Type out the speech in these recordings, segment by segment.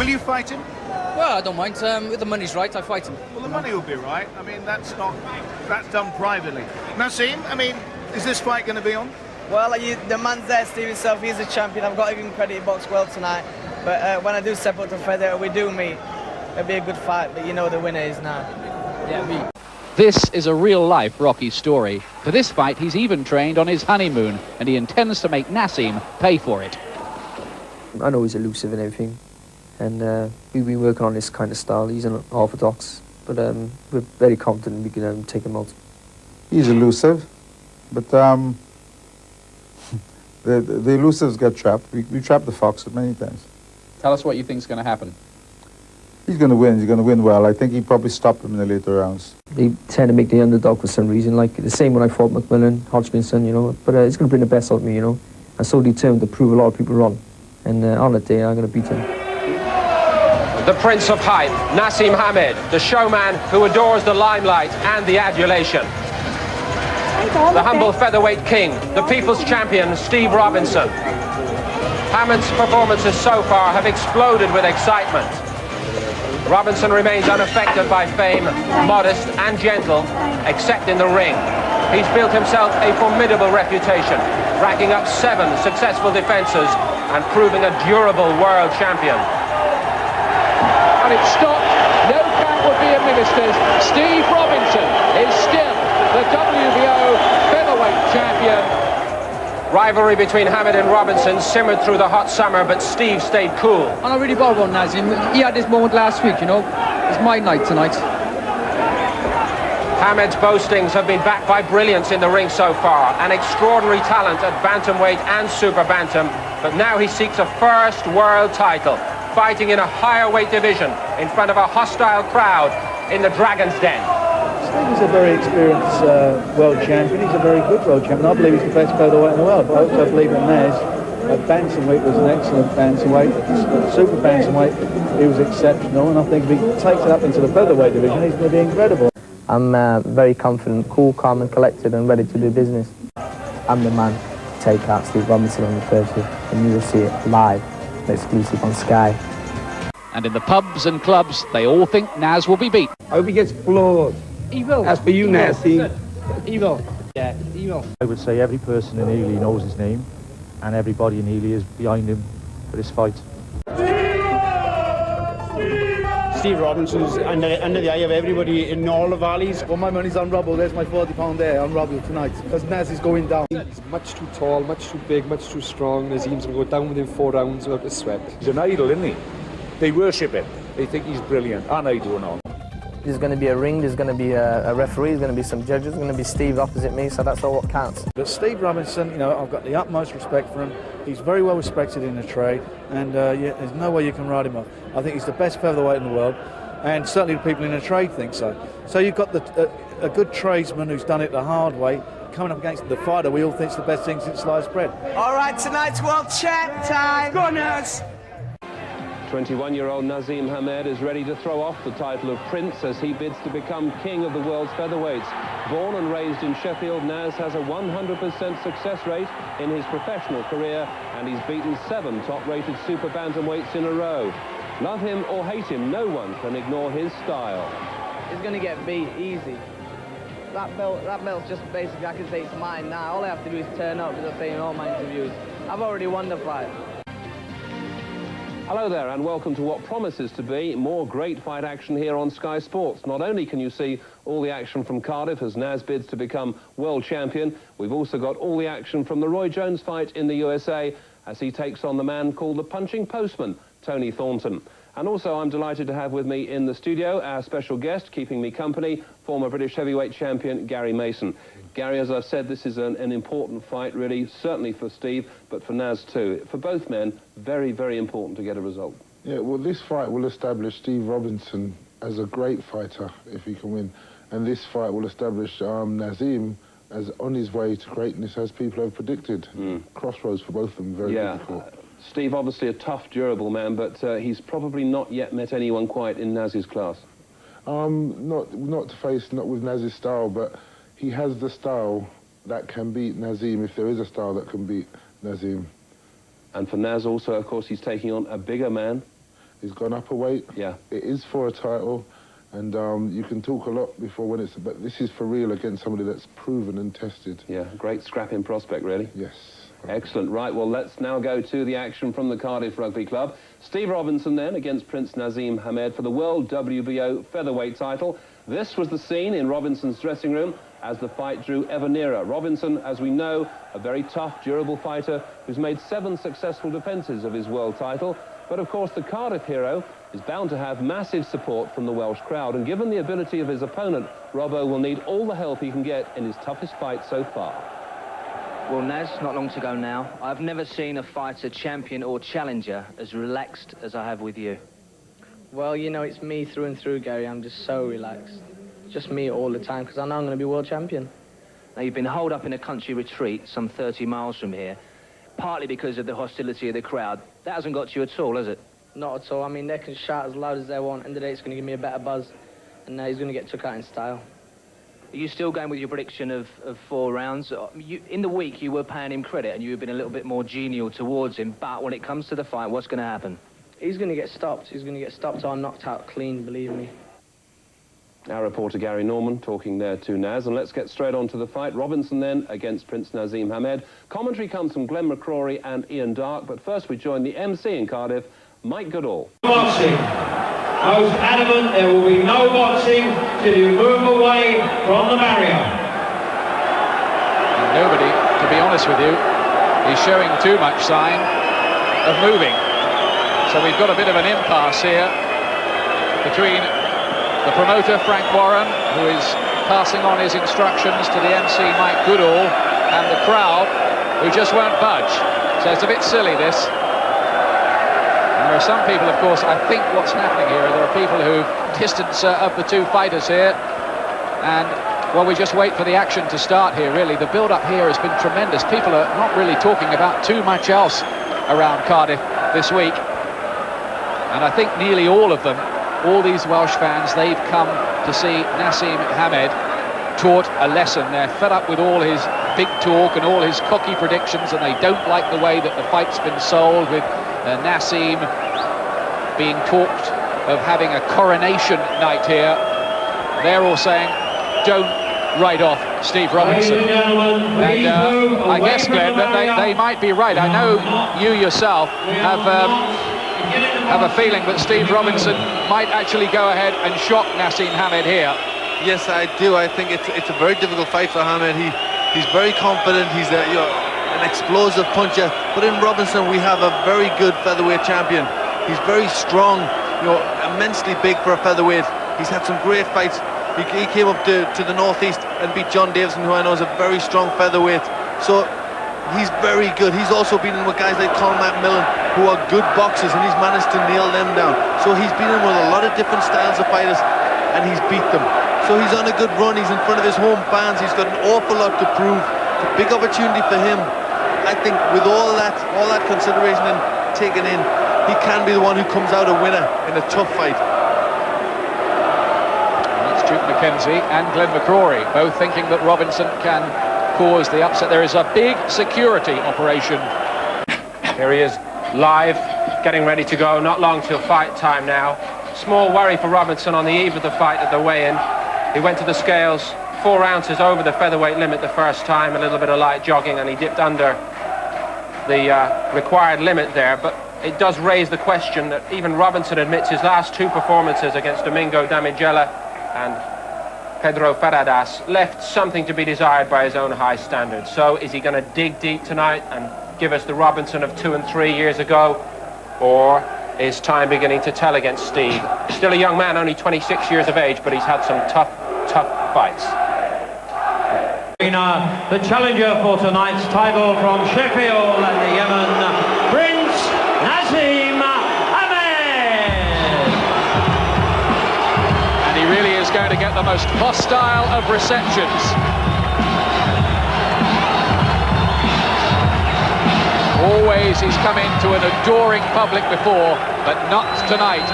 you fight him? Well, I don't mind. If the money's right, I fight him. Well, the money will be right. I mean, that's done privately. Naseem, I mean, is this fight going to be on? Well, the man's there, Steve himself. He's a champion. I've got to give him credit. He boxed well tonight. But when I do step up to featherweight, we do meet. It'll be a good fight. But you know the winner is now. Yeah, me. This is a real-life Rocky story. For this fight, he's even trained on his honeymoon, and he intends to make Naseem pay for it. I know he's elusive and everything, and we've been working on this kind of style. He's unorthodox, but we're very confident we can take him out. He's elusive, but the elusives get trapped. We trapped the fox many times. Tell us what you think's going to happen. He's going to win. He's going to win well. I think he probably stopped him in the later rounds. They tend to make the underdog for some reason, like the same when I fought McMillan, Hodgkinson, you know. But it's going to bring the best out of me, you know. I'm so determined to prove a lot of people wrong. And on that day, I'm going to beat him. The Prince of Hype, Naseem Hamed, the showman who adores the limelight and the adulation. The humble featherweight king, the people's champion, Steve Robinson. Hamed's performances so far have exploded with excitement. Robinson remains unaffected by fame, modest and gentle, except in the ring. He's built himself a formidable reputation, racking up 7 successful defenses and proving a durable world champion. And it's stopped. No count would be administered. Steve Robinson is still the WBO featherweight champion. Rivalry between Hamed and Robinson simmered through the hot summer, but Steve stayed cool. I'm not really bothered about Naseem. He had this moment last week, you know. It's my night tonight. Hamed's boastings have been backed by brilliance in the ring so far, an extraordinary talent at bantamweight and super bantam, but now he seeks a first world title, fighting in a higher weight division in front of a hostile crowd in the Dragon's Den. He's a very experienced world champion. He's a very good world champion. I believe he's the best featherweight in the world. I also believe in Naz. Bantamweight was an excellent bantamweight. Super bantamweight, he was exceptional. And I think if he takes it up into the featherweight division, he's going to be incredible. I'm very confident, cool, calm and collected and ready to do business. I'm the man to take out Steve Robinson on the 30th, and you will see it live, exclusive on Sky. And in the pubs and clubs, they all think Naz will be beat. I hope he gets floored. He will. As for you, Naseem. He will. Yeah, he will. I would say every person in Ely knows his name, and everybody in Ely is behind him for this fight. Steve Robinson's under the eye of everybody in all the valleys. Well, my money's on Robbo. There's my £40 there on Robbo tonight, because Naz is going down. He's much too tall, much too big, much too strong. Naseem's going to go down within 4 rounds without a sweat. He's an idol, isn't he? They worship him. They think he's brilliant, and I do and all. There's going to be a ring, there's going to be a referee, there's going to be some judges, there's going to be Steve opposite me, so that's all what counts. But Steve Robinson, you know, I've got the utmost respect for him. He's very well respected in the trade, and there's no way you can write him off. I think he's the best featherweight in the world, and certainly the people in the trade think so. So you've got a good tradesman who's done it the hard way, coming up against the fighter we all think's the best thing since sliced bread. All right, tonight's world champ time. Go on, Naz. 21-year-old Naseem Hamed is ready to throw off the title of Prince as he bids to become king of the world's featherweights. Born and raised in Sheffield, Naz has a 100% success rate in his professional career, and he's beaten 7 top-rated super bantamweights in a row. Love him or hate him, no one can ignore his style. He's going to get beat easy. That belt's just basically, I can say it's mine now. All I have to do is turn up, as I say in all my interviews. I've already won the fight. Hello there and welcome to what promises to be more great fight action here on Sky Sports. Not only can you see all the action from Cardiff as Naz bids to become world champion, we've also got all the action from the Roy Jones fight in the USA as he takes on the man called the punching postman, Tony Thornton. And also I'm delighted to have with me in the studio our special guest, keeping me company, former British heavyweight champion Gary Mason. Gary, as I've said, this is an important fight, really, certainly for Steve, but for Naz too. For both men, very, very important to get a result. Yeah, well, this fight will establish Steve Robinson as a great fighter, if he can win. And this fight will establish Naseem as on his way to greatness, as people have predicted. Crossroads for both of them, very difficult. Steve, obviously a tough, durable man, but he's probably not yet met anyone quite in Naz's class. Not to face, not with Naz's style, but he has the style that can beat Naseem, if there is a style that can beat Naseem. And for Naz also, of course, he's taking on a bigger man. He's gone up a weight. Yeah. It is for a title, and you can talk a lot before when it's... But this is for real against somebody that's proven and tested. Yeah, great scrapping prospect, really. Yes. Excellent. Right, well, let's now go to the action from the Cardiff Rugby Club. Steve Robinson then against Prince Nazim Hamed for the World WBO featherweight title. This was the scene in Robinson's dressing room as the fight drew ever nearer. Robinson, as we know, a very tough, durable fighter who's made 7 successful defences of his world title. But of course, the Cardiff hero is bound to have massive support from the Welsh crowd, and given the ability of his opponent, Robbo will need all the help he can get in his toughest fight so far. Well, Naz, not long to go now. I've never seen a fighter, champion or challenger as relaxed as I have with you. Well, you know, it's me through and through, Gary. I'm just so relaxed. Just me all the time, because I know I'm going to be world champion. Now, you've been holed up in a country retreat some 30 miles from here, partly because of the hostility of the crowd. That hasn't got you at all, has it? Not at all. I mean, they can shout as loud as they want. End of the day, it's going to give me a better buzz, and he's going to get took out in style. Are you still going with your prediction of 4 rounds? In the week, you were paying him credit, and you have been a little bit more genial towards him, but when it comes to the fight, what's going to happen? He's going to get stopped. He's going to get stopped or knocked out clean, believe me. Our reporter Gary Norman talking there to Naz, and let's get straight on to the fight. Robinson then against Prince Nazim Hamed. Commentary comes from Glenn McCrory and Ian Darke, but first we join the MC in Cardiff, Mike Goodall. Boxing. I was adamant there will be no boxing till you move away from the barrier. And nobody, to be honest with you, is showing too much sign of moving. So we've got a bit of an impasse here between the promoter, Frank Warren, who is passing on his instructions to the MC, Mike Goodall, and the crowd, who just won't budge. So it's a bit silly, this. And there are some people, of course, I think what's happening here, there are people who've distanced of the 2 fighters here. And, well, we just wait for the action to start here, really. The build-up here has been tremendous. People are not really talking about too much else around Cardiff this week. And I think nearly all of them, all these Welsh fans, they've come to see Nazim Hamed taught a lesson. They're fed up with all his big talk and all his cocky predictions, and they don't like the way that the fight's been sold, with Nazim being talked of having a coronation night here. They're all saying, don't write off Steve Robinson. And I guess, Glenn, that they might be right. I know you yourself have a feeling that Steve Robinson might actually go ahead and shock Nazim Hamed here. Yes, I do. I think it's a very difficult fight for Hamed. He's very confident. He's an explosive puncher. But in Robinson, we have a very good featherweight champion. He's very strong, immensely big for a featherweight. He's had some great fights. He came up to the northeast and beat John Davison, who I know is a very strong featherweight. So he's very good. He's also been in with guys like Colin McMillan, who are good boxers, and he's managed to nail them down. So he's been in with a lot of different styles of fighters, and he's beat them. So he's on a good run. He's in front of his home fans. He's got an awful lot to prove. It's a big opportunity for him. I think with all that consideration and taken in, he can be the one who comes out a winner in a tough fight. That's Duke McKenzie and Glenn McCrory, both thinking that Robinson can cause the upset. There is a big security operation. Here he is, live, getting ready to go. Not long till fight time now. Small worry for Robinson on the eve of the fight at the weigh-in. He went to the scales 4 ounces over the featherweight limit the first time, a little bit of light jogging, and he dipped under the required limit there. But it does raise the question that even Robinson admits his last 2 performances against Domingo Damigella and Pedro Faradas left something to be desired by his own high standards. So is he going to dig deep tonight and give us the Robinson of 2 and 3 years ago, or is time beginning to tell against Steve? Still a young man, only 26 years of age, but he's had some tough fights. The challenger for tonight's title from Sheffield and Yemen, Prince Nazim Hamed. And he really is going to get the most hostile of receptions. Always he's come into an adoring public before, but not tonight.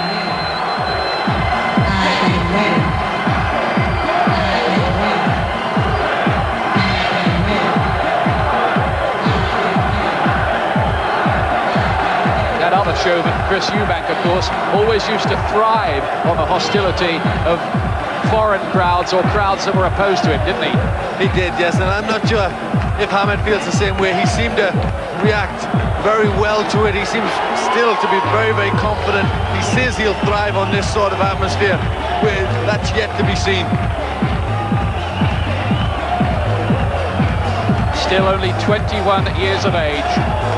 That other showman, Chris Eubank, of course, always used to thrive on the hostility of foreign crowds or crowds that were opposed to him, didn't he? He did, yes, and I'm not sure if Hamed feels the same way. He seemed to react very well to it. He seems still to be very, very confident. He says he'll thrive on this sort of atmosphere. That's yet to be seen. Still only 21 years of age,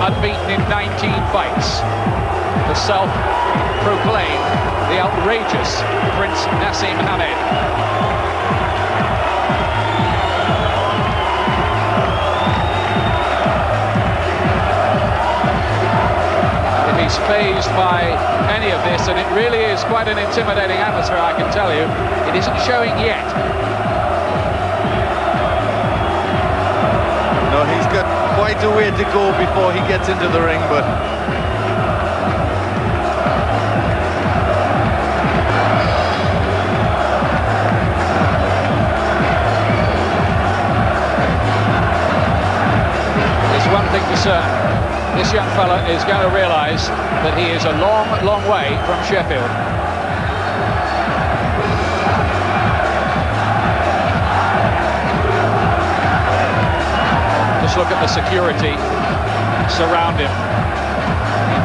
unbeaten in 19 fights. The self-proclaimed, the outrageous Prince Naseem Hamed. If he's fazed by any of this, and it really is quite an intimidating atmosphere, I can tell you, it isn't showing yet. No, he's got quite a way to go before he gets into the ring, but there's one thing for certain. This young fella is going to realise that he is a long, long way from Sheffield. Just look at the security surround him,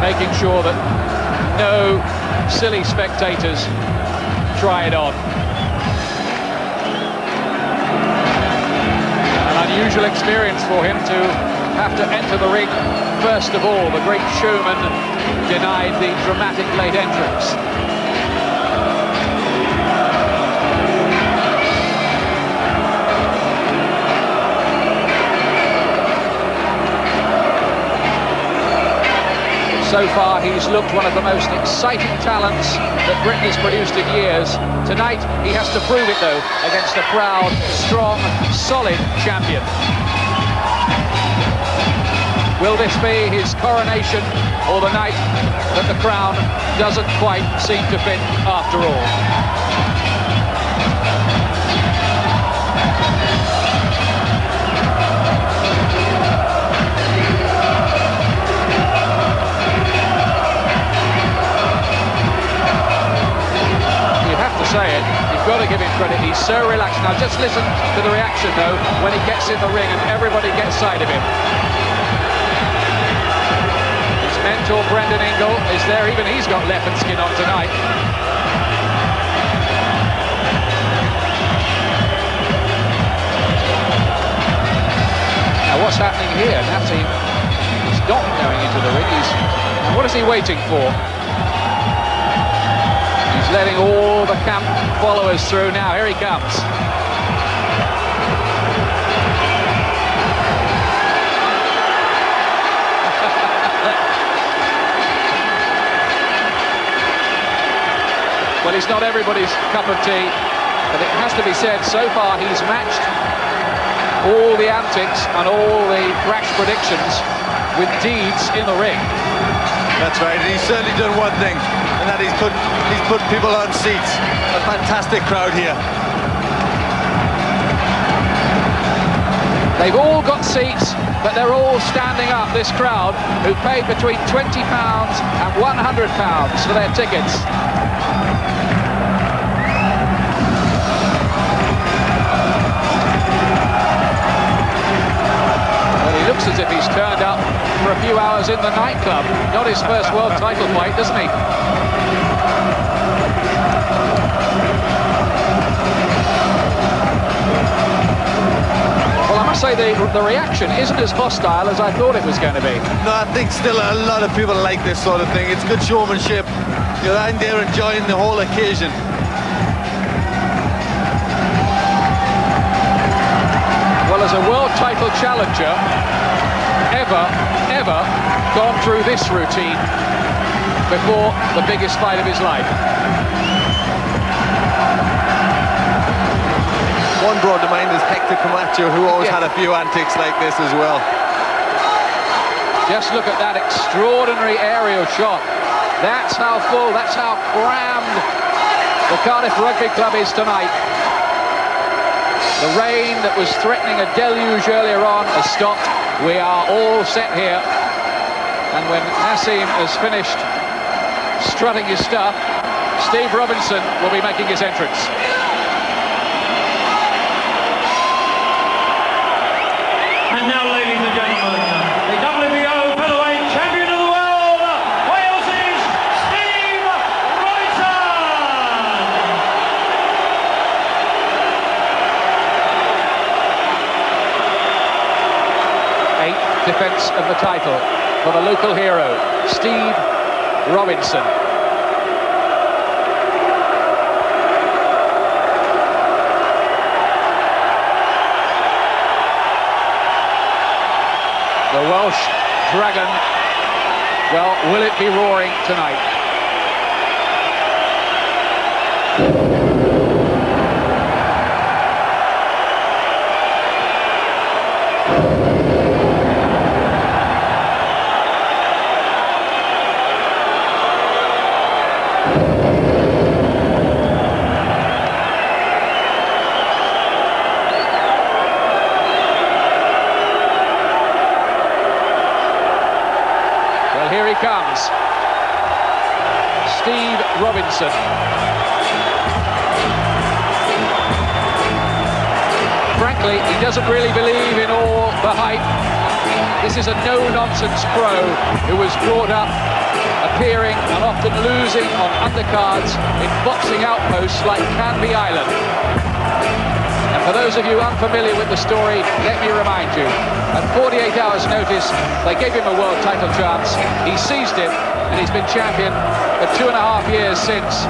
making sure that no silly spectators try it on. An unusual experience for him to have to enter the ring first of all. The great showman denied the dramatic late entrance. So far, he's looked one of the most exciting talents that Britain has produced in years. Tonight, he has to prove it, though, against a proud, strong, solid champion. Will this be his coronation, or the night that the crown doesn't quite seem to fit after all? Say it, you've got to give him credit. He's so relaxed now. Just listen to the reaction, though, when he gets in the ring and everybody gets sight of him. His mentor, Brendan Ingle, is there. Even he's got leopard skin on tonight. Now, what's happening here? Naseem is not going into the ring. What is he waiting for? Letting all the camp followers through now. Here he comes. Well, he's not everybody's cup of tea, but it has to be said, so far he's matched all the antics and all the rash predictions with deeds in the ring. That's right, and he's certainly done one thing, and that he's put people on seats. A fantastic crowd here. They've all got seats, but they're all standing up, this crowd, who paid between £20 and £100 for their tickets. Looks as if he's turned up for a few hours in the nightclub. Not his first world title fight, doesn't he? Well, I must say the reaction isn't as hostile as I thought it was going to be. No, I think still a lot of people like this sort of thing. It's good showmanship. You're out there enjoying the whole occasion. Well, as a world title challenger, ever gone through this routine before the biggest fight of his life. One brought to mind is Hector Camacho, who always had a few antics like this as well. Just look at that extraordinary aerial shot. That's how full, that's how crammed the Cardiff Rugby Club is tonight. The rain that was threatening a deluge earlier on has stopped. We are all set here. And when Naseem has finished strutting his stuff, Steve Robinson will be making his entrance. And now, ladies and gentlemen, the WBO featherweight champion of the world, Wales's Steve Robinson! 8th defence of the title for the local hero, Steve Robinson. The Welsh Dragon, well, will it be roaring tonight? Here he comes, Steve Robinson. Frankly, he doesn't really believe in all the hype. This is a no-nonsense pro who was brought up appearing and often losing on undercards in boxing outposts like Canby Island. And for those of you unfamiliar with the story, let me remind you, at 48 hours' notice, they gave him a world title chance. He seized it, and he's been champion for 2.5 years since.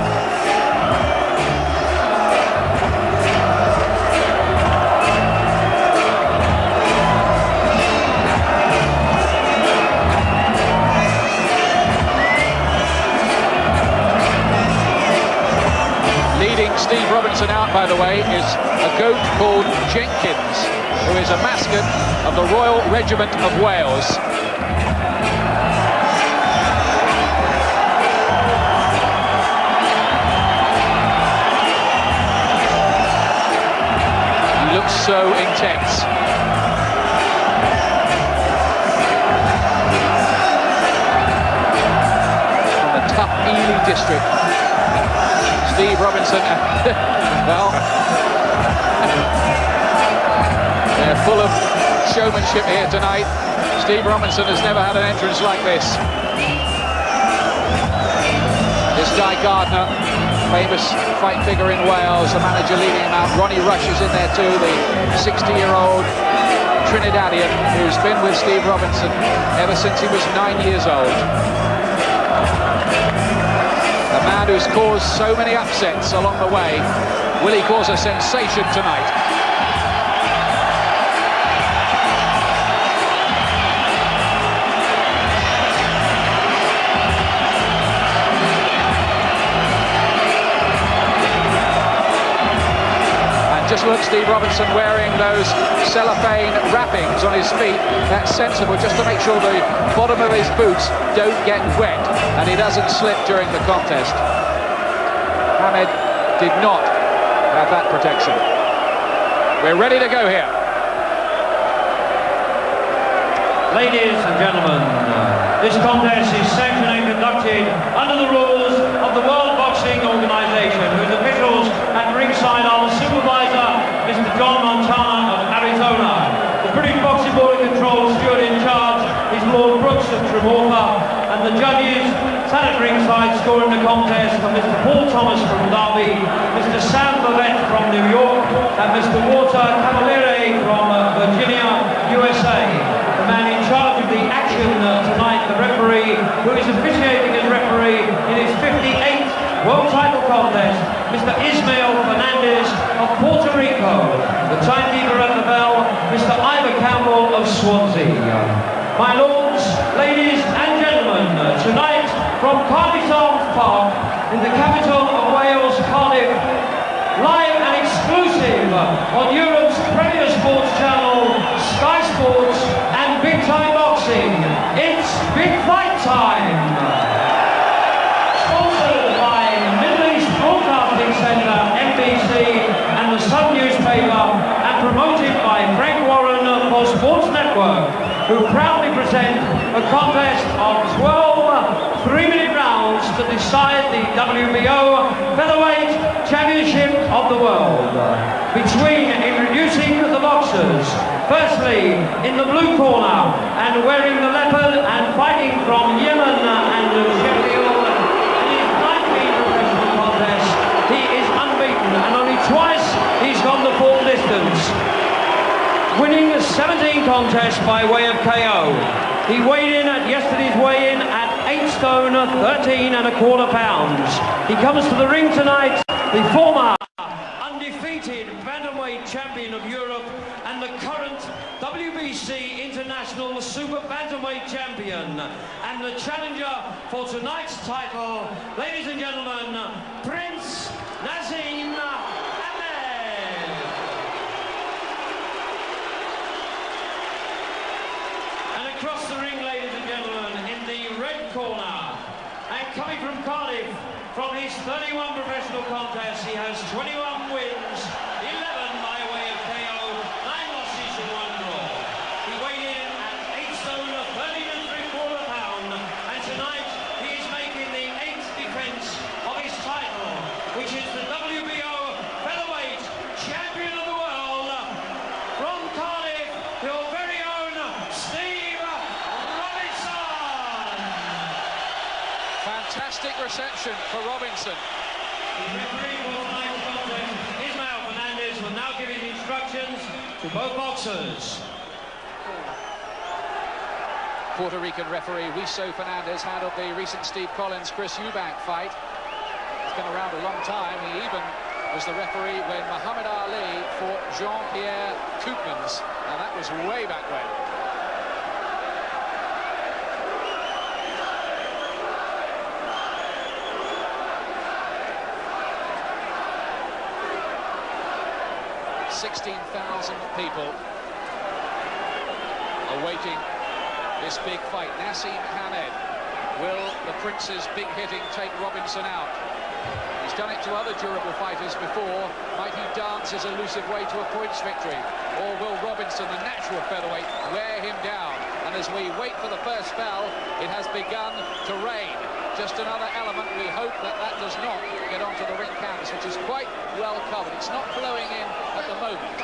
Leading Steve Robinson out, by the way, is a goat called Jenkins, who is a mascot of the Royal Regiment of Wales. He looks so intense. From the tough Ely district, Steve Robinson, well, they're full of showmanship here tonight. Steve Robinson has never had an entrance like this. This Guy Gardner, famous fight figure in Wales, the manager leading him out. Ronnie Rush is in there too, the 60-year-old Trinidadian who's been with Steve Robinson ever since he was 9 years old. A man who's caused so many upsets along the way. Will he cause a sensation tonight? And just look, Steve Robinson wearing those cellophane wrappings on his feet. That's sensible, just to make sure the bottom of his boots don't get wet and he doesn't slip during the contest. Hamed did not have that protection. We're ready to go here. Ladies and gentlemen, this contest is sanctioned and conducted under the rules of the World Boxing Organization, whose officials at ringside are the supervisor, Mr. John Montana of Arizona. The British Boxing Board of Control steward in charge is Lord Brooks of Tremorfa, and the judges sat at ringside scoring the contest are Mr. Paul Thomas from Derby, Mr. Sam Bavette from New York, and Mr. Walter Cavaliere from Virginia, USA. The man in charge of the action tonight, the referee, who is officiating as referee in his 58th world title contest, Mr. Ismael Fernandez of Puerto Rico. The timekeeper at the bell, Mr. Ivor Campbell of Swansea. My lords, ladies and gentlemen, tonight from Cardiff Arms Park in the capital of Wales, Cardiff, live and exclusive on Europe's premier sports channel, Sky Sports and Big Time Boxing. It's Big Fight Time. Sponsored by Middle East Broadcasting Centre, NBC, and the Sun newspaper, and promoted by Frank Warren for Sports Network, who proudly present a contest of 12 3-minute rounds to decide the WBO Featherweight Championship of the World. Introducing the boxers. Firstly, in the blue corner and wearing the leopard and fighting from Yemen and Sheffield, in his 19 professional contests, he is unbeaten and only twice he's gone the full distance, winning 17 contests by way of KO. He weighed in at yesterday's weigh-in at 8 stone 13 and a quarter pounds. He comes to the ring tonight, the former undefeated bantamweight champion of Europe and the current WBC International Super Bantamweight champion, and the challenger for tonight's title, ladies and gentlemen, Prince Naseem Hamed. And across the ring, ladies and gentlemen, in the red corner, and coming from Cardiff, from his 31 professional contests, he has 21 wins, 11 by way of KO, 9 losses and 1 draw. He weighed in at 8 stone 13 and 3/4 pound, and tonight he is making the 8th defence of his title, which is the WBO Featherweight Champion of the World. From Cardiff, your very own Steve Robinson. Fantastic reception for Robinson. The referee for tonight's contest, Ismael Fernandez, will now give his instructions to both boxers. Puerto Rican referee Wiso Fernandez handled the recent Steve Collins-Chris Eubank fight. He's been around a long time. He even was the referee when Muhammad Ali fought Jean-Pierre Koopmans. Now that was way back when. $16,000 people awaiting this big fight. Naseem Hamed. Will the Prince's big hitting take Robinson out? He's done it to other durable fighters before. Might he dance his elusive way to a points victory? Or will Robinson, the natural featherweight, wear him down? And as we wait for the first bell, it has begun to rain. Just another element. We hope that that does not get onto the ring canvas, which is quite well covered. It's not flowing in at the moment.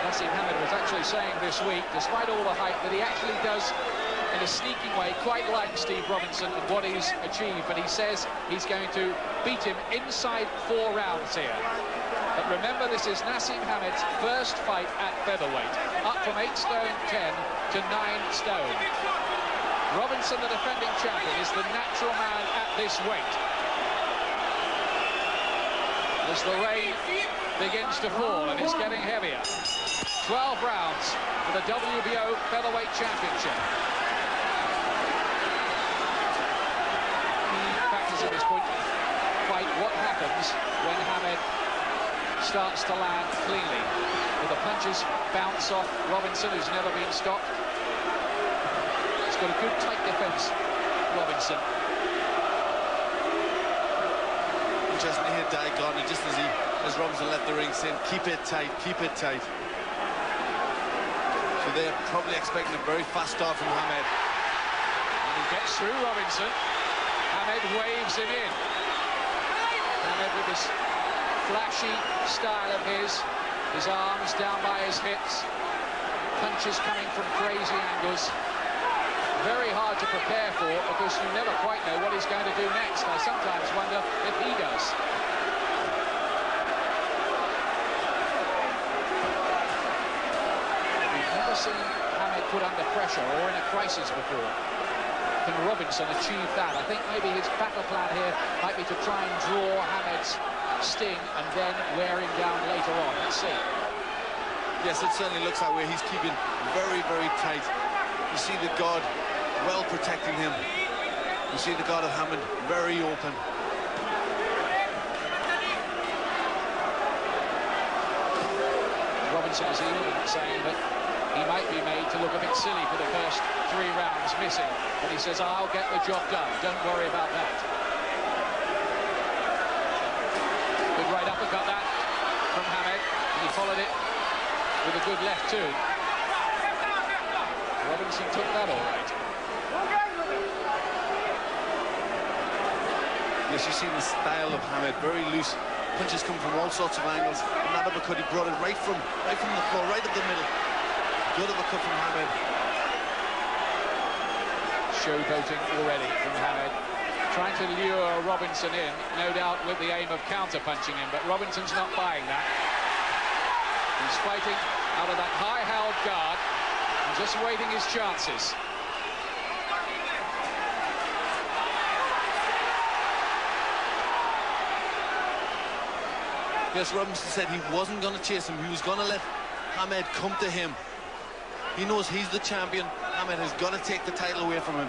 Naseem Hamed was actually saying this week, despite all the hype, that he actually does, in a sneaking way, quite like Steve Robinson and what he's achieved, but he says he's going to beat him inside 4 rounds here. But remember, this is Naseem Hamed's first fight at featherweight, up from 8 stone 10 to 9 stone. Robinson, the defending champion, is the natural man at this weight. As the rain begins to fall and it's getting heavier. 12 rounds for the WBO Featherweight Championship. Key factors at this point fight what happens when Hamed starts to land cleanly. Will the punches bounce off Robinson, who's never been stopped? He's got a good tight defence, Robinson. Just near Dagon, and just as Robinson let the rings in, keep it tight, keep it tight. So they're probably expecting a very fast start from Hamed. And he gets through Robinson. Hamed waves him in. Hamed with this flashy style of his arms down by his hips, punches coming from crazy angles. Very hard to prepare for because you never quite know what he's going to do next. I sometimes wonder if he does. We've never seen Hamed put under pressure or in a crisis before. Can Robinson achieve that? I think maybe his battle plan here might be to try and draw Hamed's sting and then wear him down later on. Let's see. Yes, it certainly looks that way. He's keeping very, very tight. You see the guard well protecting him. You see the guard of Hamed very open. Robinson is even saying that he might be made to look a bit silly for the first 3 rounds missing. But he says, I'll get the job done. Don't worry about that. Good right uppercut that from Hamed. And he followed it with a good left too. Robinson took that all right. Yes, you see the style of Hamed, very loose. Punches come from all sorts of angles. And that uppercut, he brought it right from the floor, right up the middle. Good uppercut from Hamed. Showboating already from Hamed. Trying to lure Robinson in, no doubt with the aim of counter-punching him, but Robinson's not buying that. He's fighting out of that high-held guard and just waiting his chances. Yes, Robinson said he wasn't going to chase him. He was going to let Hamed come to him. He knows he's the champion. Hamed has got to take the title away from him.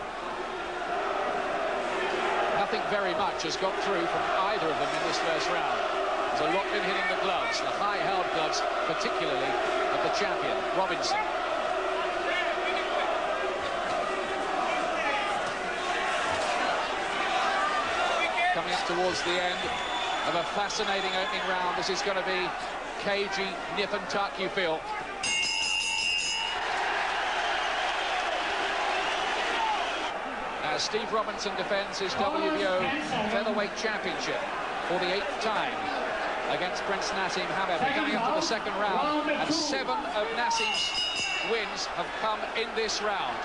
Nothing very much has got through from either of them in this first round. There's a lot been hitting the gloves, the high-held gloves, particularly of the champion, Robinson. Coming up towards the end of a fascinating opening round. This is going to be cagey, nip and tuck, you feel. As Steve Robinson defends his WBO featherweight championship for the 8th time against Prince Naseem Hamed. We're coming up to the second round, and 7 of Naseem's wins have come in this round.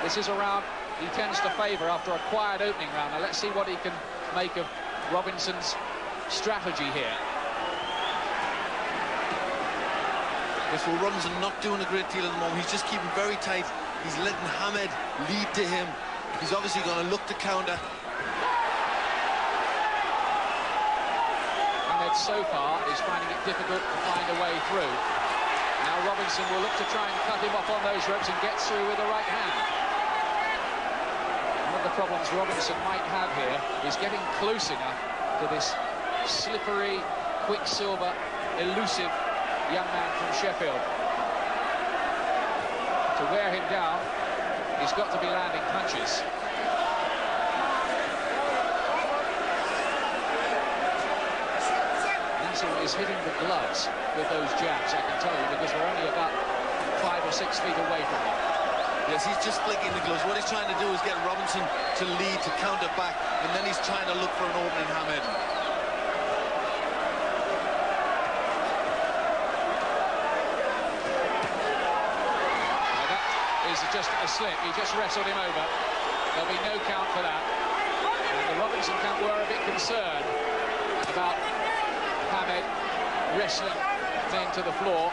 This is a round he tends to favour after a quiet opening round. Now let's see what he can make of Robinson's strategy here. Yes, well, Robinson not doing a great deal at the moment. He's just keeping very tight. He's letting Hamed lead to him. He's obviously going to look to counter. Hamed so far is finding it difficult to find a way through. Now Robinson will look to try and cut him off on those ropes and get through with the right hand. One of the problems Robinson might have here is getting close enough to this slippery, quicksilver, elusive young man from Sheffield. To wear him down, he's got to be landing punches. Naseem is hitting the gloves with those jabs, I can tell you, because we're only about 5 or 6 feet away from him. Yes, he's just flicking the gloves. What he's trying to do is get Robinson to lead, to counter back, and then he's trying to look for an opening, Hamed. Now that is just a slip. He just wrestled him over. There'll be no count for that. And the Robinson camp were a bit concerned about Hamed wrestling men to the floor.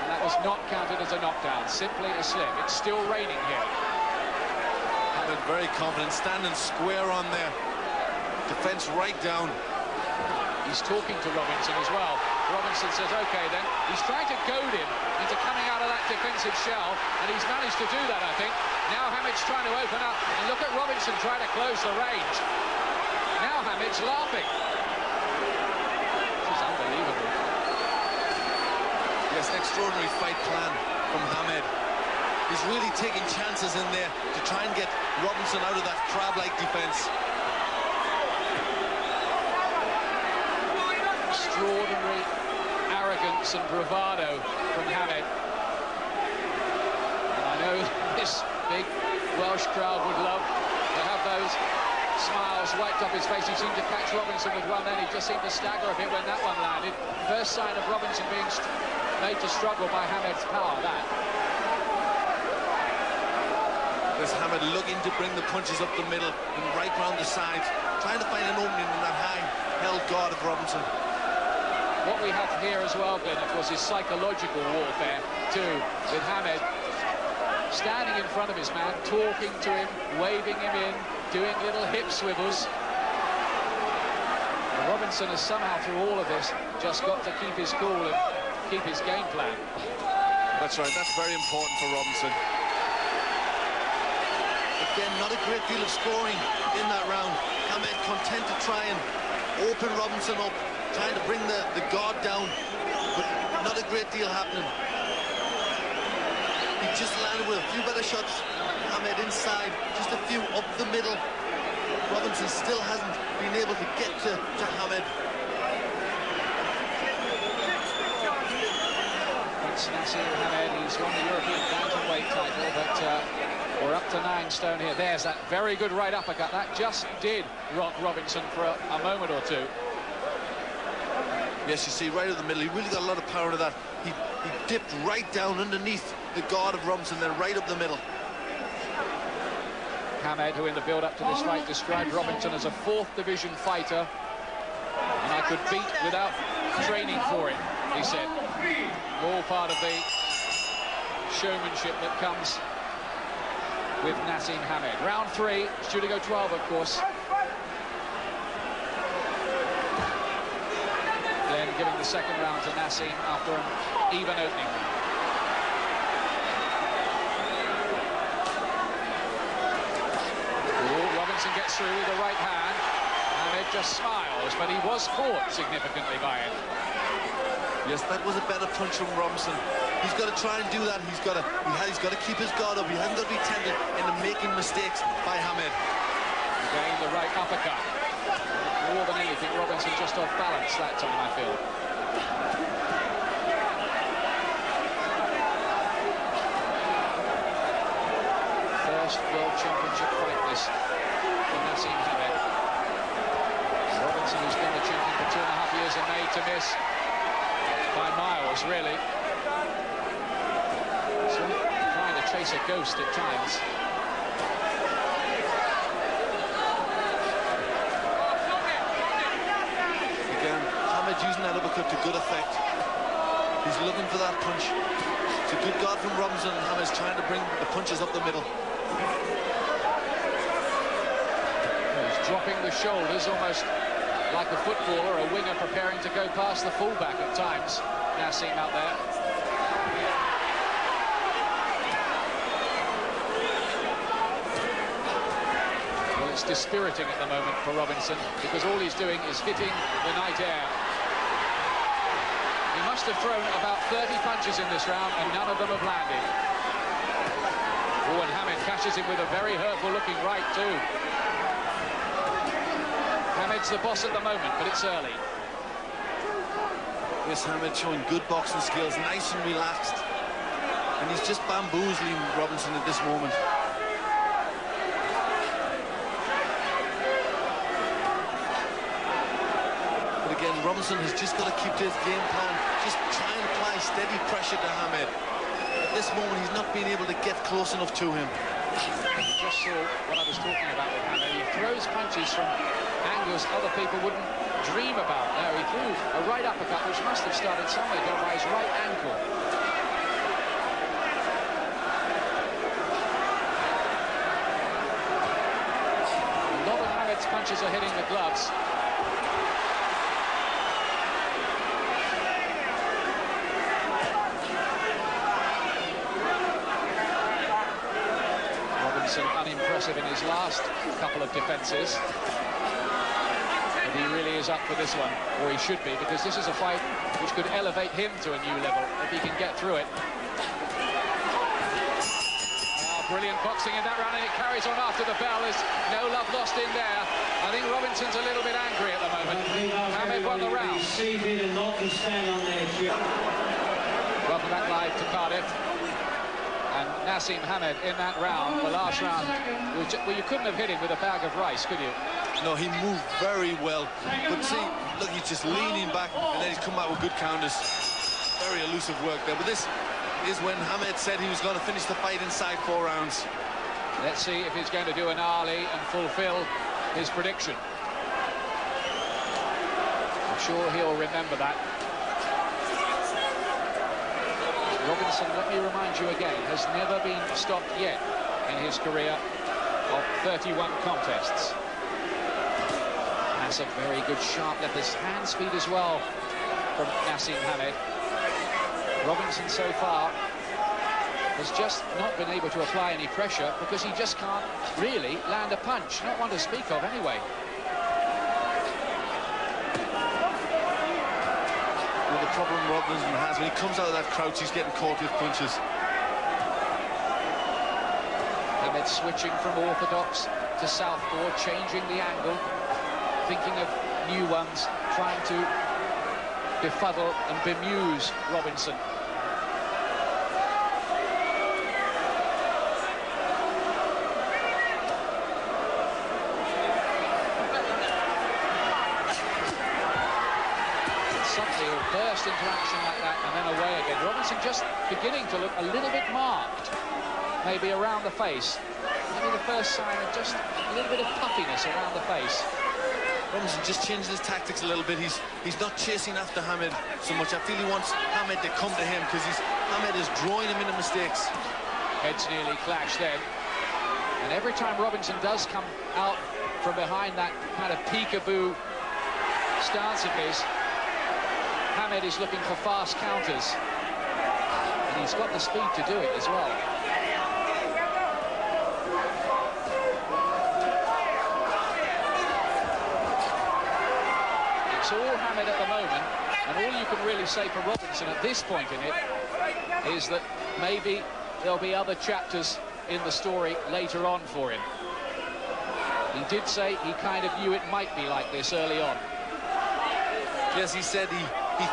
And that was not counted as a knockdown, simply a slip. It's still raining here. Hamed very confident, standing square on there. Defense right down. He's talking to Robinson as well. Robinson says, okay then. He's trying to goad him into coming out of that defensive shell, and he's managed to do that, I think. Now Hamed's trying to open up, and look at Robinson trying to close the range. Now Hamed's laughing. This is unbelievable. Yes, an extraordinary fight plan from Hamed. He's really taking chances in there to try and get Robinson out of that crab-like defense. Extraordinary arrogance and bravado from Hamed. And I know this big Welsh crowd would love to have those smiles wiped off his face. He seemed to catch Robinson with one, then he just seemed to stagger a bit when that one landed. First sign of Robinson being made to struggle by Hamed's power, that. There's Hamed looking to bring the punches up the middle and right round the sides, trying to find an opening in that high-held guard of Robinson. What we have here as well, Glenn, of course, is psychological warfare, too, with Hamed standing in front of his man, talking to him, waving him in, doing little hip swivels. And Robinson has somehow, through all of this, just got to keep his cool and keep his game plan. That's right, that's very important for Robinson. Again, not a great deal of scoring in that round. Hamed content to try and open Robinson up, trying to bring the guard down, but not a great deal happening. He just landed with a few better shots. Hamed inside, just a few up the middle. Robinson still hasn't been able to get to Hamed. against Naseem Hamed. He's won the European bantamweight title, but we're up to 9 stone here. There's that very good right uppercut. That just did rock Robinson for a moment or two. Yes, you see, right in the middle, he really got a lot of power into that. He dipped right down underneath the guard of Robinson, then right up the middle. Hamed, who in the build-up to this fight described Robinson as a 4th division fighter, and I could beat without training for it, he said. All part of the showmanship that comes with Naseem Hamed. Round 3, Studio 12, of course. Then giving the second round to Naseem after an even opening. Robinson gets through with the right hand. Hamed just smiles, but he was caught significantly by it. Yes, that was a better punch from Robinson. He's got to try and do that. He's got to keep his guard up. He hasn't got to be tempted into making mistakes by Hamed. Again, the right uppercut. More than anything, Robinson just off balance that time, I feel. First World Championship fight this for Naseem Hamed. Robinson, who's been the champion for 2.5 years and made to miss by miles, really. So trying to chase a ghost at times. Using that uppercut to good effect. He's looking for that punch. It's a good guard from Robinson, and Hamed's trying to bring the punches up the middle. He's dropping the shoulders almost like a footballer, a winger preparing to go past the fullback at times. Naseem out there. Well, it's dispiriting at the moment for Robinson because all he's doing is hitting the night air. He must have thrown about 30 punches in this round and none of them have landed. Oh, and Hamed catches him with a very hurtful looking right too. Hamed's the boss at the moment, but it's early. Yes, Hamed showing good boxing skills, nice and relaxed. And he's just bamboozling Robinson at this moment. Again, Robinson has just got to keep to his game plan. Just try and apply steady pressure to Hamed. At this moment, he's not being able to get close enough to him. You just saw what I was talking about with Hamed. He throws punches from angles other people wouldn't dream about. Now, he threw a right uppercut, which must have started somewhere down by his right ankle. A lot of Hamed's punches are hitting the gloves. Unimpressive in his last couple of defences, but he really is up for this one, or he should be, because this is a fight which could elevate him to a new level if he can get through it. Brilliant boxing in that round, and it carries on after the bell. There's no love lost in there. I think Robinson's a little bit angry at the moment. Hamed won the round. Welcome back live to Cardiff. And Naseem Hamed in that round, the last round, well, you couldn't have hit him with a bag of rice, could you? No, he moved very well. But see, look, he's just leaning back, and then he's come back with good counters. Very elusive work there. But this is when Hamed said he was going to finish the fight inside 4 rounds. Let's see if he's going to do an Ali and fulfill his prediction. I'm sure he'll remember that. Robinson, let me remind you again, has never been stopped yet in his career of 31 contests. That's a very good sharp left. His hand speed as well from Naseem Hamed. Robinson so far has just not been able to apply any pressure because he just can't really land a punch, not one to speak of anyway. The problem Robinson has when he comes out of that crouch, he's getting caught with punches. Hamed switching from orthodox to southpaw, changing the angle, thinking of new ones, trying to befuddle and bemuse Robinson. burst into action like that and then away again. Robinson just beginning to look a little bit marked, maybe around the face. Maybe the first sign of just a little bit of puffiness around the face. Robinson just changed his tactics a little bit. He's not chasing after Hamed so much. I feel he wants Hamed to come to him because Hamed is drawing him into mistakes. Heads nearly clash then. And every time Robinson does come out from behind that kind of peekaboo stance of his, Hamed is looking for fast counters. And he's got the speed to do it as well. It's all Hamed at the moment, and all you can really say for Robinson at this point in it is that maybe there'll be other chapters in the story later on for him. He did say he kind of knew it might be like this early on. Yes, he said he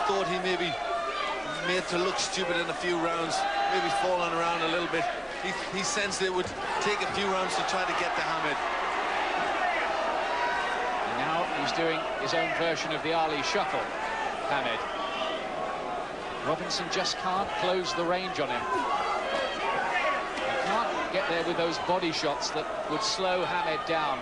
thought he maybe made to look stupid in a few rounds, maybe falling around a little bit. He sensed it would take a few rounds to try to get to Hamed. And now he's doing his own version of the Ali shuffle, Hamed. Robinson just can't close the range on him. Get there with those body shots that would slow Hamed down.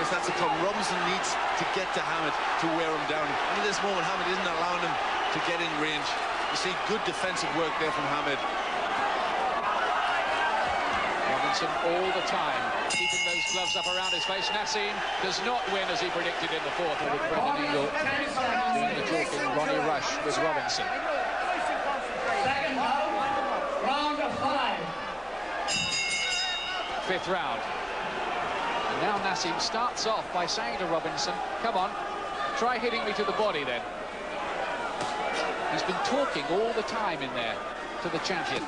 Yes, that's a problem. Robinson needs to get to Hamed to wear him down. And at this moment, Hamed isn't allowing him to get in range. You see good defensive work there from Hamed. Robinson all the time keeping those gloves up around his face. Nassim does not win as he predicted in the fourth, with Brendan Ingle doing the talking. Ronnie Rush with Robinson. Second round of 5. Fifth round. And now Nassim starts off by saying to Robinson, come on, try hitting me to the body then. He's been talking all the time in there to the champion.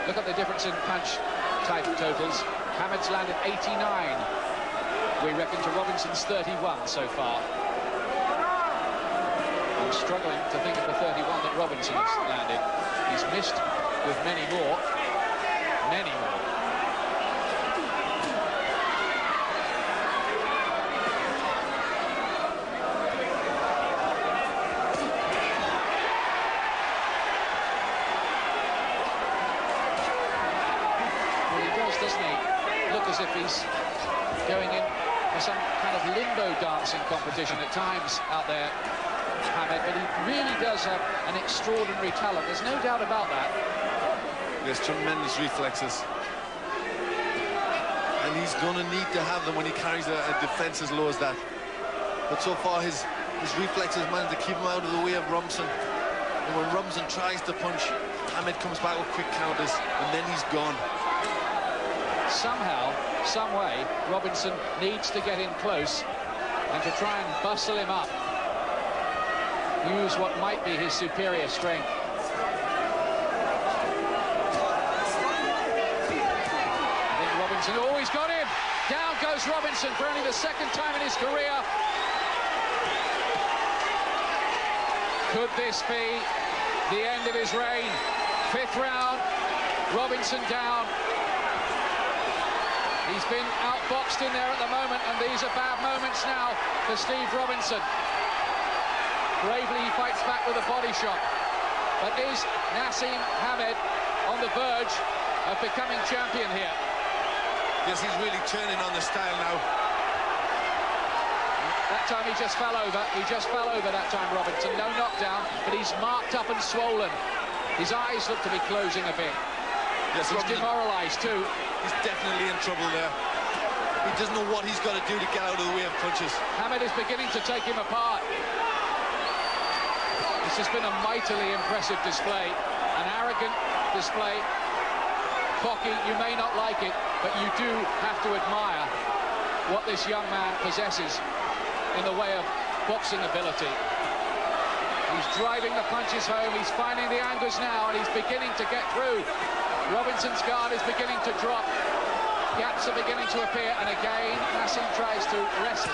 Look at the difference in punch type totals. Hamed's landed 89. We reckon to Robinson's 31 so far. I'm struggling to think of the 31 that Robinson has landed. He's missed with many more. Many more. As if he's going in for some kind of limbo dancing competition at times out there, Hamed, but he really does have an extraordinary talent. There's no doubt about that. He has tremendous reflexes. And he's going to need to have them when he carries a defence as low as that. But so far his reflexes managed to keep him out of the way of Robinson. And when Robinson tries to punch, Hamed comes back with quick counters, and then he's gone. Somehow, some way, Robinson needs to get in close and to try and bustle him up. Use what might be his superior strength. I think Robinson, oh, he's got him! Down goes Robinson for only the second time in his career. Could this be the end of his reign? Fifth round, Robinson down. He's been outboxed in there at the moment, and these are bad moments now for Steve Robinson. Bravely he fights back with a body shot. But is Nassim Hamed on the verge of becoming champion here? Yes, he's really turning on the style now. That time he just fell over. He just fell over that time, Robinson. No knockdown, but he's marked up and swollen. His eyes look to be closing a bit. Yes, he's demoralised too. He's definitely in trouble there. He doesn't know what he's got to do to get out of the way of punches. Hamed is beginning to take him apart. This has been a mightily impressive display, an arrogant display. Cocky, you may not like it, but you do have to admire what this young man possesses in the way of boxing ability. He's driving the punches home, he's finding the angles now, and he's beginning to get through. Robinson's guard is beginning to drop. Gaps are beginning to appear, and again, Nassim tries to wrestle.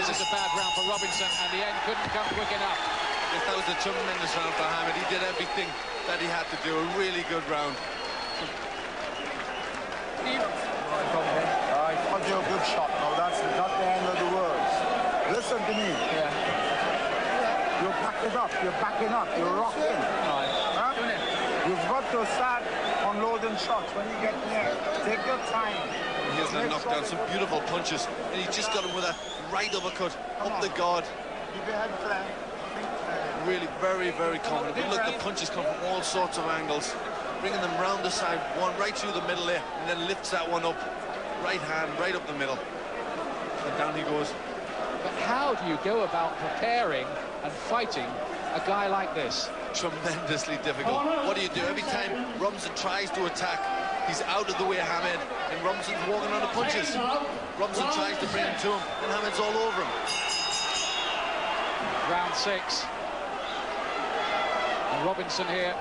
This is a bad round for Robinson, and the end couldn't come quick enough. Yes, that was a tremendous round for Hamed. He did everything that he had to do. A really good round. I thought you a good shot. No, that's not the end of the world. Listen to me. Yeah. You back it up. You're backing up. You're rocking. Huh? You've got to start unloading shots when you get there. Take your time. He has knocked down some beautiful punches, and he just got him with a right uppercut up the guard. Keep your head flat. Really very, very confident. But look, the punches come from all sorts of angles, bringing them round the side, one right through the middle there, and then lifts that one up. Right hand, right up the middle. And down he goes. But how do you go about preparing and fighting a guy like this? Tremendously difficult. What do you do? Every time Robinson tries to attack, he's out of the way of Hamed, and Robinson's walking on the punches. Robinson tries to bring him to him, and Hamed's all over him. Round 6. And Robinson here,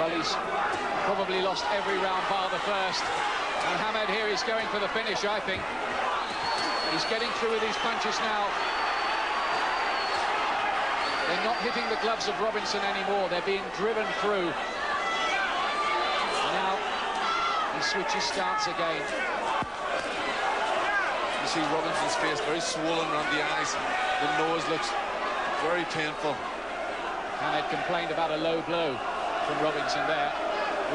well, he's probably lost every round bar the first. And Hamed here is going for the finish, I think. He's getting through with these punches now. They're not hitting the gloves of Robinson anymore. They're being driven through. Now he switches stance again. You see Robinson's face very swollen around the eyes. The nose looks very painful. Hamed complained about a low blow from Robinson there.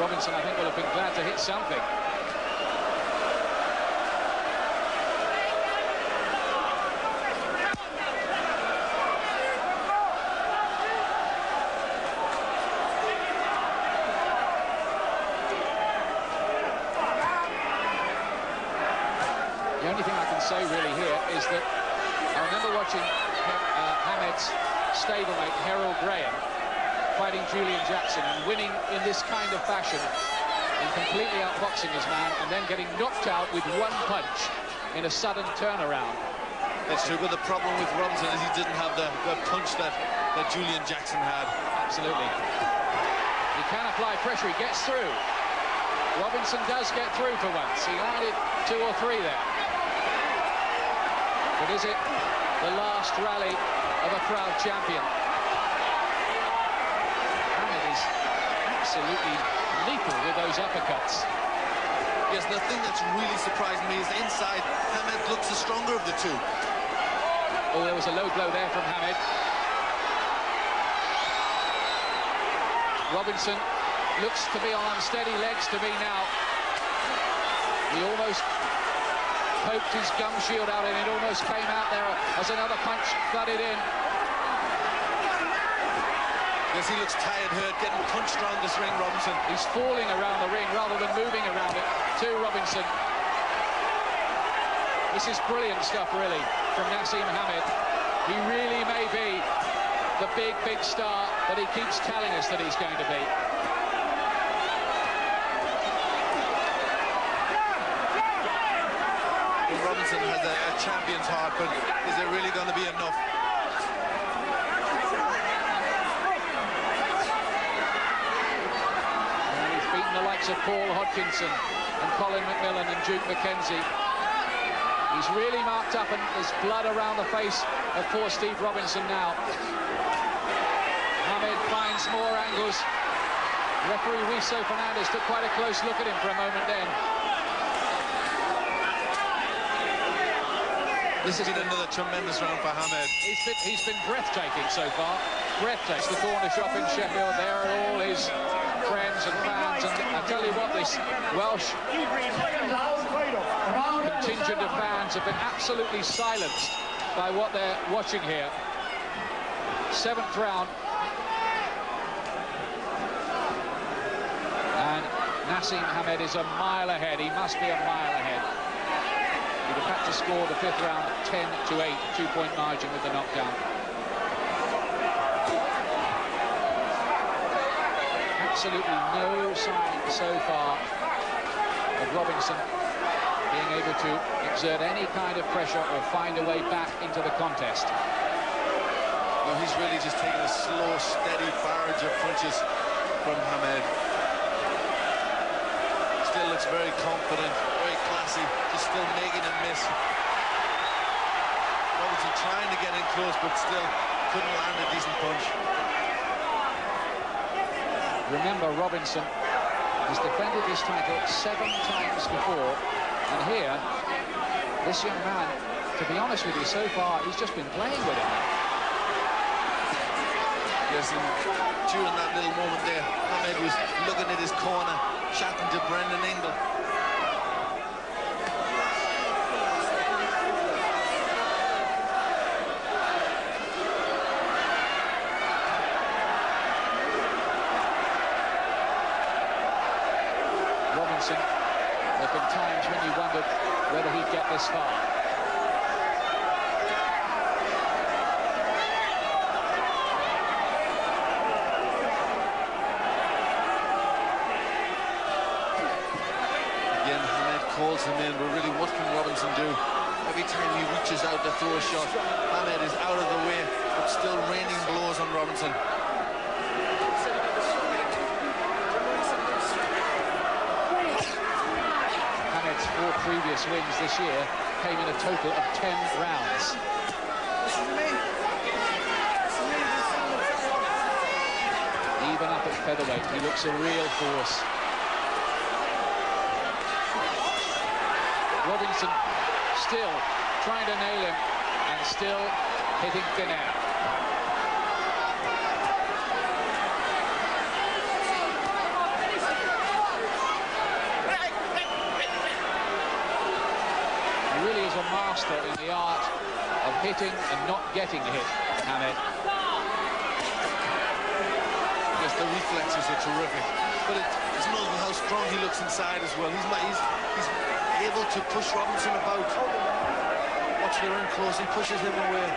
Robinson, I think, will have been glad to hit something. The only thing I can say really here is that I remember watching Hamed's stablemate Harold Graham fighting Julian Jackson and winning in this kind of fashion and completely outboxing his man and then getting knocked out with one punch in a sudden turnaround. That's true, but the problem with Robinson is he didn't have the punch that Julian Jackson had. Absolutely. He can apply pressure, he gets through. Robinson does get through for once. He landed 2 or 3 there. But is it the last rally of a proud champion? Hamed is absolutely lethal with those uppercuts. Yes, the thing that's really surprised me is inside, Hamed looks the stronger of the two. Oh, there was a low blow there from Hamed. Robinson looks to be on unsteady legs to me now. He almost poked his gum shield out and it almost came out there as another punch thudded in. Yes, he looks tired, hurt, getting punched around this ring, Robinson. He's falling around the ring rather than moving around it to Robinson. This is brilliant stuff, really, from Naseem Hamed. He really may be the big, big star that he keeps telling us that he's going to be. Robinson has a champion's heart, but is it really going to be enough? And he's beaten the likes of Paul Hodkinson and Colin McMillan and Duke McKenzie. He's really marked up and there's blood around the face of poor Steve Robinson now. Hamed finds more angles. Referee Wiso Fernandez took quite a close look at him for a moment then. This has been another tremendous round for Hamed. He's been breathtaking so far. Breathtaking. The corner shop in Sheffield, there are all his friends and fans. And I tell you what, this Welsh contingent of fans have been absolutely silenced by what they're watching here. 7th round. And Naseem Hamed is a mile ahead. He must be a mile ahead. He'd have had to score the 5th round 10-8, 2-point margin with the knockdown. Absolutely no sign so far of Robinson being able to exert any kind of pressure or find a way back into the contest. No, he's really just taking a slow, steady barrage of punches from Hamed. Still looks very confident, very classy, just still making a miss. Robinson trying to get in close, but still couldn't land a decent punch. Remember, Robinson has defended this title 7 times before, and here, this young man, to be honest with you, so far, he's just been playing with him. Yes, and during that little moment there, Hamed was looking at his corner, chatting to Brendan Ingle. Robinson, there have been times when you wondered whether he'd get this far. Calls him in, but really what can Robinson do? Every time he reaches out to throw a shot, Hamed is out of the way, but still raining blows on Robinson. Hamed's 4 previous wins this year came in a total of 10 rounds. Even up at featherweight, he looks a real force. Robinson still trying to nail him and still hitting thin air. He really is a master in the art of hitting and not getting hit, Hamed. Yes, the reflexes are terrific, but it's notable how strong he looks inside as well. He's able to push Robinson about. Watch, they're in close, he pushes him away.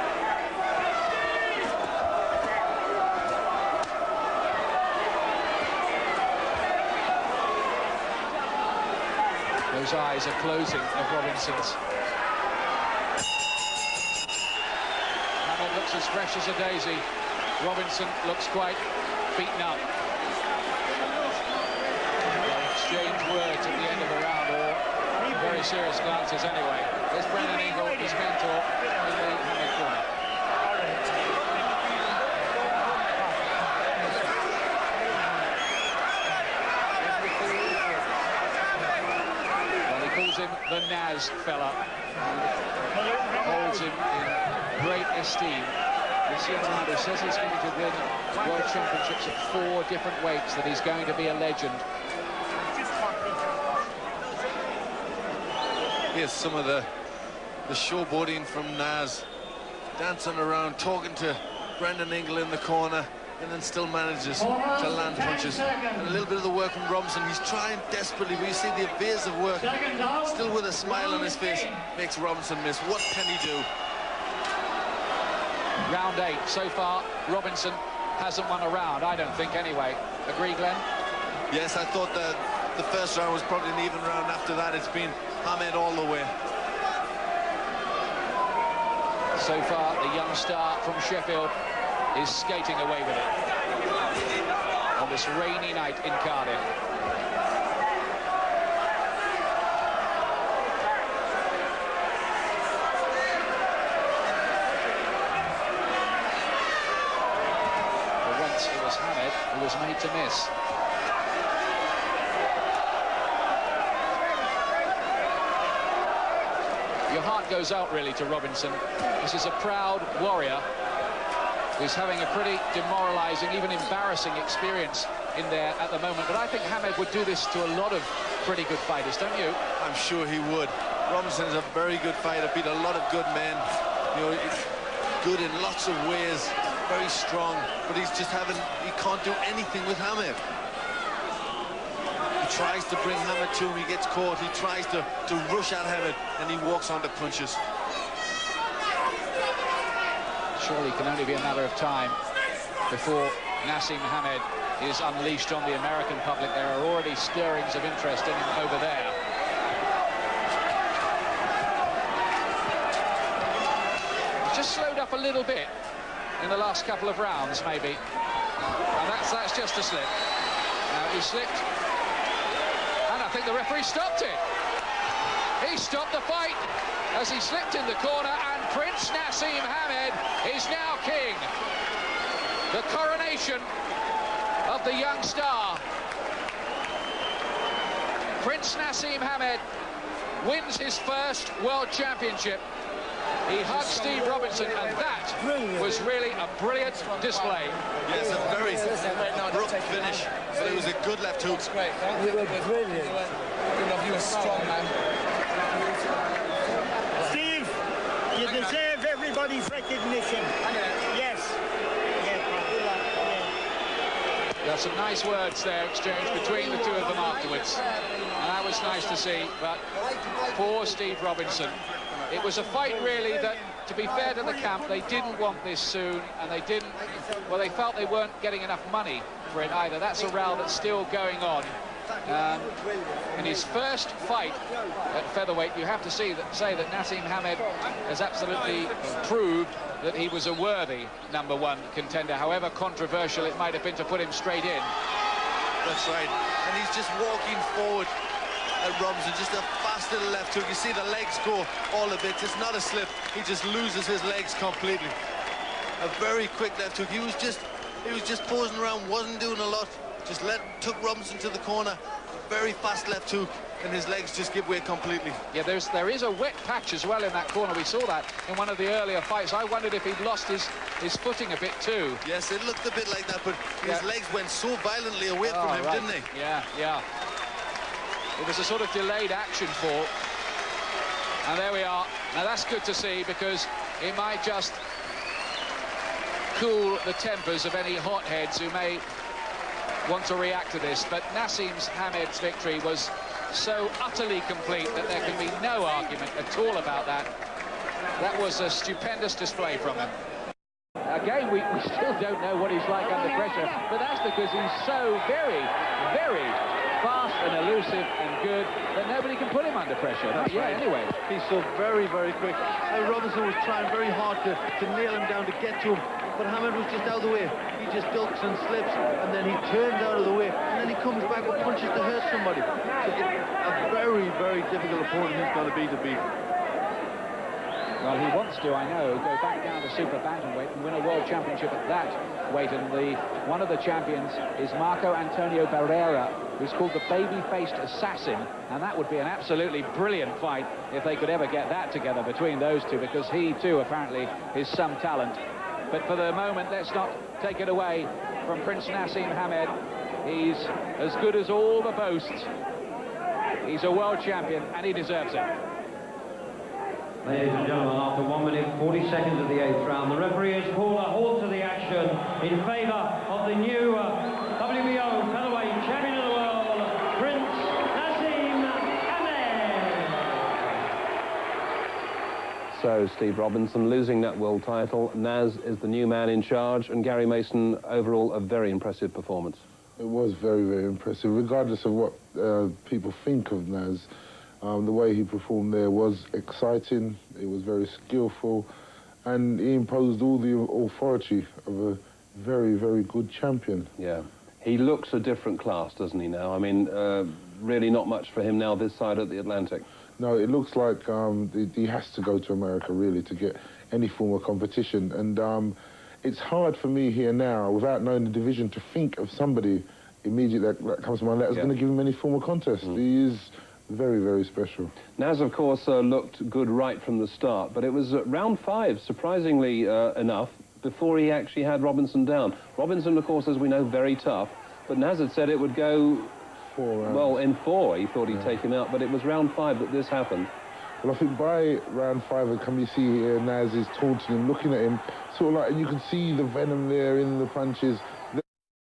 Those eyes are closing of Robinson's. Hamed looks as fresh as a daisy. Robinson looks quite beaten up. They'll exchange words at the end of the round, or very serious glances anyway. There's Brendan Ingle, his mentor, in the Hamed corner. Well, he calls him the Naz fella, and holds him in great esteem. This young man who says he's going to win World Championships at 4 different weights, that he's going to be a legend. Here's some of the showboating from Naz, dancing around, talking to Brendan Ingle in the corner, and then still manages to land punches. And a little bit of the work from Robinson. He's trying desperately, but you see the evasive work, still with a smile on his face, makes Robinson miss. What can he do? Round 8 so far. Robinson hasn't won a round, I don't think, anyway. Agree, Glenn? Yes, I thought the first round was probably an even round. After that, it's been Hamed all the way. So far, the young star from Sheffield is skating away with it on this rainy night in Cardiff. For once, it was Hamed who was made to miss. Your heart goes out, really, to Robinson. This is a proud warrior who's having a pretty demoralising, even embarrassing experience in there at the moment. But I think Hamed would do this to a lot of pretty good fighters, don't you? I'm sure he would. Robinson is a very good fighter, beat a lot of good men. You know, he's good in lots of ways, very strong, but he can't do anything with Hamed. He tries to bring Hamed to him, he gets caught, he tries to rush at Hamed, and he walks on to punches. Surely it can only be a matter of time before Naseem Hamed is unleashed on the American public. There are already stirrings of interest in him over there. He's just slowed up a little bit in the last couple of rounds, maybe. And that's just a slip. Now, he slipped. I think the referee stopped it. He stopped the fight as he slipped in the corner, and Prince Naseem Hamed is now king. The coronation of the young star. Prince Naseem Hamed wins his first World Championship. He hugged Steve Robinson, and that was really a brilliant display. Yes, a very abrupt finish, but it was a good left hook. Great. You were brilliant. You were strong, man. Steve, you deserve everybody's recognition. Yes. There are some nice words there exchanged between the two of them afterwards, and that was nice to see. But poor Steve Robinson. It was a fight really that, to be fair to the camp, they didn't want this soon, and they didn't, well, they felt they weren't getting enough money for it either. That's a row that's still going on. In his first fight at featherweight, you have to say that Naseem Hamed has absolutely proved that he was a worthy #1 contender, however controversial it might have been to put him straight in. That's right, and he's just walking forward at Robinson, just a fast little left hook. You see the legs go all a bit. It's not a slip. He just loses his legs completely. A very quick left hook. He was just posing around, wasn't doing a lot. Just took Robinson to the corner. Very fast left hook, and his legs just give way completely. Yeah, there is a wet patch as well in that corner. We saw that in one of the earlier fights. I wondered if he'd lost his footing a bit too. Yes, it looked a bit like that, but his legs went so violently away from him, didn't they? Yeah, yeah. It was a sort of delayed action fall. And there we are. Now that's good to see, because it might just cool the tempers of any hotheads who may want to react to this. But Naseem Hamed's victory was so utterly complete that there can be no argument at all about that. That was a stupendous display from him. Again, we still don't know what he's like under pressure, but that's because he's so very, very fast and elusive and good that nobody can put him under pressure. That's right. Anyway. He's so very, very quick. And Robinson was trying very hard to nail him down, to get to him, but Hamed was just out of the way. He just ducks and slips, and then he turns out of the way, and then he comes back with punches to hurt somebody. So a very, very difficult opponent he's going to beat. Well, he wants to, I know, go back down to super bantamweight and win a world championship at that weight. And one of the champions is Marco Antonio Barrera, who's called the baby-faced assassin. And that would be an absolutely brilliant fight if they could ever get that together between those two, because he, too, apparently is some talent. But for the moment, let's not take it away from Prince Naseem Hamed. He's as good as all the boasts. He's a world champion, and he deserves it. Ladies and gentlemen, after 1 minute 40 seconds of the 8th round, the referee has called a halt to the action in favour of the new WBO featherweight champion of the world, Prince Naseem Hamed. So, Steve Robinson losing that world title. Naz is the new man in charge, and Gary Mason, overall, a very impressive performance. It was very, very impressive, regardless of what people think of Naz. The way he performed there was exciting, it was very skillful, and he imposed all the authority of a very, very good champion. Yeah. He looks a different class, doesn't he, now? I mean, really not much for him now this side of the Atlantic. No, it looks like he has to go to America, really, to get any form of competition. And it's hard for me here now, without knowing the division, to think of somebody immediately that comes to mind that's going to give him any form of contest. He is very, very special. Naz, of course, looked good right from the start, but it was round 5, surprisingly enough, before he actually had Robinson down. Robinson, of course, as we know, very tough, but Naz had said it would go 4 rounds. Well, in 4, he thought he'd take him out, but it was round 5 that this happened. Well, I think by round 5, come you see Naz is taunting him, looking at him, sort of like, and you can see the venom there in the punches.